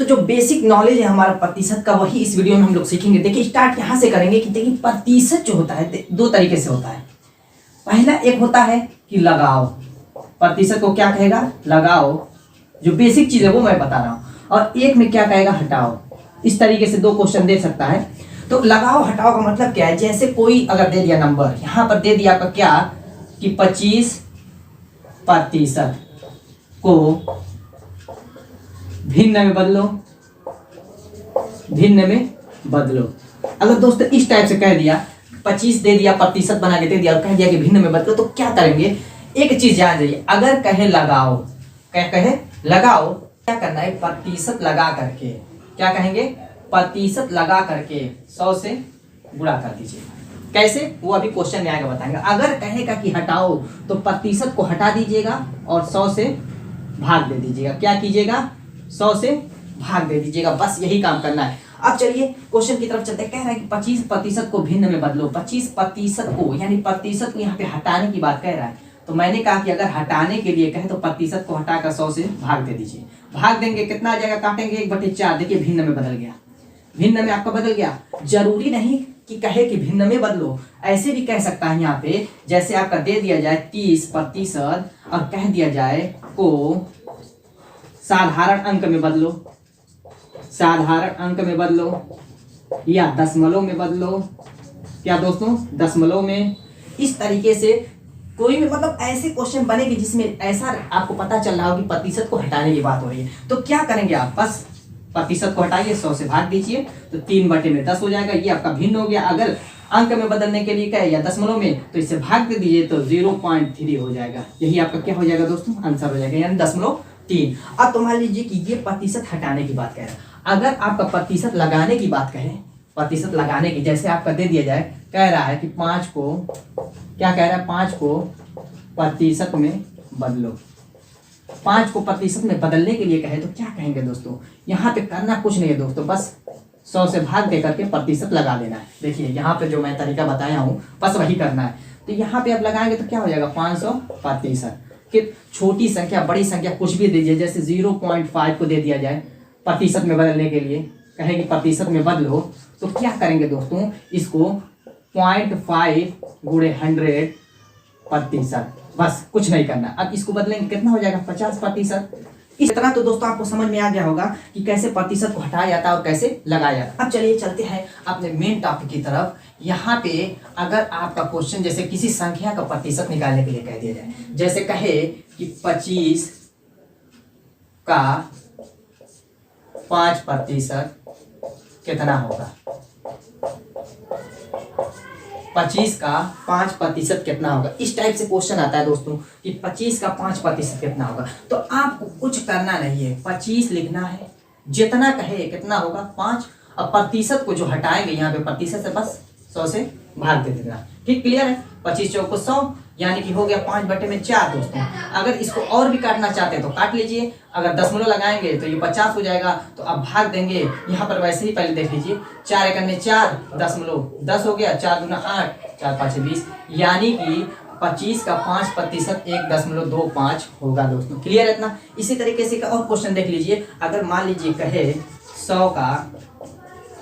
दोस्तों जो basic knowledge है हमारा प्रतिशत का, वही इस वीडियो में हम लोग सीखेंगे। देखिए स्टार्ट यहाँ से करेंगे कि देखिए प्रतिशत जो होता है दो तरीके से होता है। पहला एक होता है कि लगाओ, प्रतिशत को क्या कहेगा, लगाओ, जो बेसिक चीज है वो मैं बता रहा हूँ। और एक में क्या कहेगा, हटाओ। इस तरीके से दो क्वेश्चन दे सकता है। तो लगाओ हटाओ का मतलब क्या है, जैसे कोई अगर दे दिया नंबर, यहाँ पर दे दिया आपका क्या कि 25% को भिन्न में बदलो, भिन्न में बदलो। अगर दोस्तों इस टाइप से कह दिया, 25 दे दिया, प्रतिशत बना के दे दिया और कह दिया कि भिन्न में बदलो, तो क्या करेंगे, एक चीज याद रखिए, अगर कहे लगाओ, क्या कहे लगाओ, क्या करना है, प्रतिशत लगा करके, क्या कहेंगे, प्रतिशत लगा करके 100 से गुणा कर दीजिए। कैसे, वो अभी क्वेश्चन में आएगा बताएंगे। अगर कहेगा कि हटाओ तो प्रतिशत को हटा दीजिएगा और 100 से भाग दे दीजिएगा। क्या कीजिएगा, 100 से भाग दे दीजिएगा, बस यही काम करना है। अब चलिए क्वेश्चन की तरफ चलते हैं। कह रहा है कि 25% को भिन्न में बदलो। 25% को यानी प्रतिशत को यहाँ पे हटाने की बात कह रहा है। तो मैंने कहा कि अगर हटाने के लिए कहे तो प्रतिशत को हटाकर 100 से भाग दे दीजिए। भाग देंगे कितना आ जाएगा, काटेंगे 1/4। देखिए भिन्न में बदल गया, भिन्न में आपका बदल गया। जरूरी नहीं कि कहे कि भिन्न में बदलो, ऐसे भी कह सकता है यहाँ पे, जैसे आपका दे दिया जाए 30% और कह दिया जाए को साधारण अंक में बदलो, साधारण अंक में बदलो या दशमलव में बदलो। क्या दोस्तों, दशमलव में। इस तरीके से कोई भी मतलब ऐसे क्वेश्चन बनेगी जिसमें ऐसा आपको पता चल रहा हो कि प्रतिशत को हटाने की बात हो रही है। तो क्या करेंगे आप, बस प्रतिशत को हटाइए, 100 से भाग दीजिए, तो 3/10 हो जाएगा। ये आपका भिन्न हो गया। अगर अंक में बदलने के लिए कहे या दशमलव में, तो इसे भाग दे दीजिए तो 0.3 हो जाएगा। यही आपका क्या हो जाएगा दोस्तों, आंसर हो जाएगा, यानी 0.3। अब तो मान लीजिए कि ये प्रतिशत हटाने की बात कह रहा है। अगर आपका प्रतिशत लगाने की बात कहे, प्रतिशत लगाने की, जैसे आपका दे दिया जाए, कह रहा है कि 5 को, क्या कह रहा है, 5 को प्रतिशत में बदलो। 5 को प्रतिशत में बदलने के लिए कहे तो क्या कहेंगे दोस्तों, यहाँ पे करना कुछ नहीं है दोस्तों, बस 100 से भाग दे करके प्रतिशत लगा देना है। देखिए यहाँ पे जो मैं तरीका बताया हूँ बस वही करना है। तो यहाँ पे आप लगाएंगे तो क्या हो जाएगा, 500%। कि छोटी संख्या बड़ी संख्या कुछ भी दीजिए, जैसे 0.5 को दे दिया जाए प्रतिशत में बदलने के लिए, कहेंगे प्रतिशत में बदलो, तो क्या करेंगे दोस्तों, इसको 0.5 गुणे 100%, बस कुछ नहीं करना। अब इसको बदलेंगे कितना हो जाएगा, 50%। इस तरह तो दोस्तों आपको समझ में आ गया होगा कि कैसे प्रतिशत को हटाया जाता है और कैसे लगाया जाता है। अब चलिए चलते हैं अपने मेन टॉपिक की तरफ। यहाँ पे अगर आपका क्वेश्चन जैसे किसी संख्या का प्रतिशत निकालने के लिए कह दिया जाए, जैसे कहे कि 25 का 5% कितना होगा, 25 का 5% कितना होगा, इस टाइप से क्वेश्चन आता है दोस्तों कि 25 का 5% कितना होगा। तो आपको कुछ करना नहीं है, 25 लिखना है, जितना कहे कितना होगा 5। अब प्रतिशत को जो हटाएंगे यहाँ पे प्रतिशत से बस 100 से भाग दे देना। ठीक, क्लियर है। 25 चौको 100 यानी कि हो गया 5/4 दोस्तों। अगर इसको और भी काटना चाहते हैं तो काट लीजिए। अगर दशमलव लगाएंगे तो ये 50 हो जाएगा। तो अब भाग देंगे, यहाँ पर वैसे ही पहले देख लीजिए, 4 एकम 4 दशमलव 10 हो गया, 4 दूना 8, 4 5 20, यानी कि 25 का 5% 1.25 होगा दोस्तों। क्लियर है इतना। इसी तरीके से और क्वेश्चन देख लीजिए। अगर मान लीजिए कहे 100 का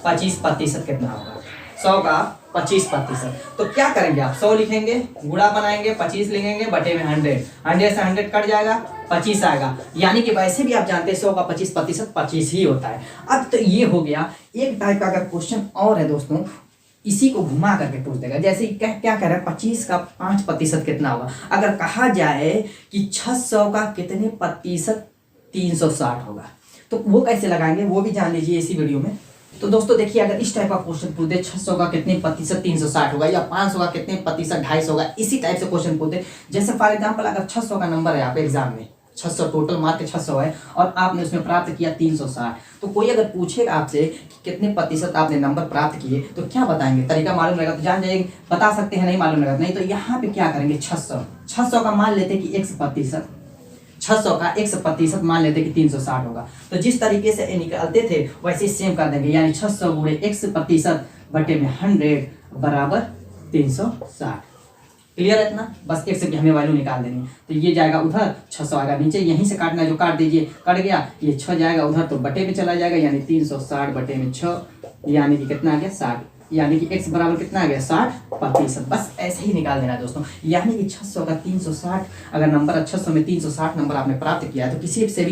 25% कितना होगा, 100 का 25%, तो क्या करेंगे आप, 100 लिखेंगे, गुणा बनाएंगे, 25 लिखेंगे, बटे में 100, 100 से 100 कट जाएगा, 25 आएगा। यानी कि वैसे भी आप जानते हैं 100 का 25% 25 ही होता है। अब तो ये हो गया। एक टाइप का अगर क्वेश्चन और है दोस्तों, इसी को घुमा करके पूछ देगा। जैसे क्या कह रहा है, 25 का 5% कितना होगा। अगर कहा जाए कि 600 का कितने प्रतिशत 360 होगा, तो वो कैसे लगाएंगे वो भी जान लीजिए इसी वीडियो में। तो दोस्तों देखिए, अगर इस टाइप का क्वेश्चन पूछ दे 600 का कितने प्रतिशत 360 होगा, या 500 का कितने प्रतिशत 250 होगा, इसी टाइप से क्वेश्चन पूछ दे। जैसे फॉर एग्जांपल अगर 600 का नंबर है, आप एग्जाम में 600 टोटल मार्क 600 है और आपने उसमें प्राप्त किया 360, तो कोई अगर पूछेगा आपसे कि कितने प्रतिशत आपने नंबर प्राप्त किए, तो क्या बताएंगे, तरीका मालूम रहेगा तो जान जाएंगे, बता सकते हैं। नहीं मालूम रहेगा नहीं तो यहाँ पे क्या करेंगे, 600 का मान लेते कि 100%, 600 का 100% मान लेते कि 360 होगा। तो जिस तरीके से ये निकालते थे वैसे सेम कर देंगे, यानी 600 गुणे 100% बटे में 100 बराबर 360। क्लियर है इतना? बस एक से हमें वैल्यू निकाल देनी है। तो ये जाएगा उधर, 600 आएगा नीचे, यहीं से काटना है जो काट दीजिए, कट गया। ये 6 जाएगा उधर तो बटे में चला जाएगा, यानी 360 बटे में 6, यानी कि कितना आ गया 60, यानी कि x बराबर कितना आ गया 60%। बस ऐसे ही निकाल देना है दोस्तों। यानी कि 600 का 360, अगर नंबर 600 में 360 नंबर आपने प्राप्त किया है तो किसी से भी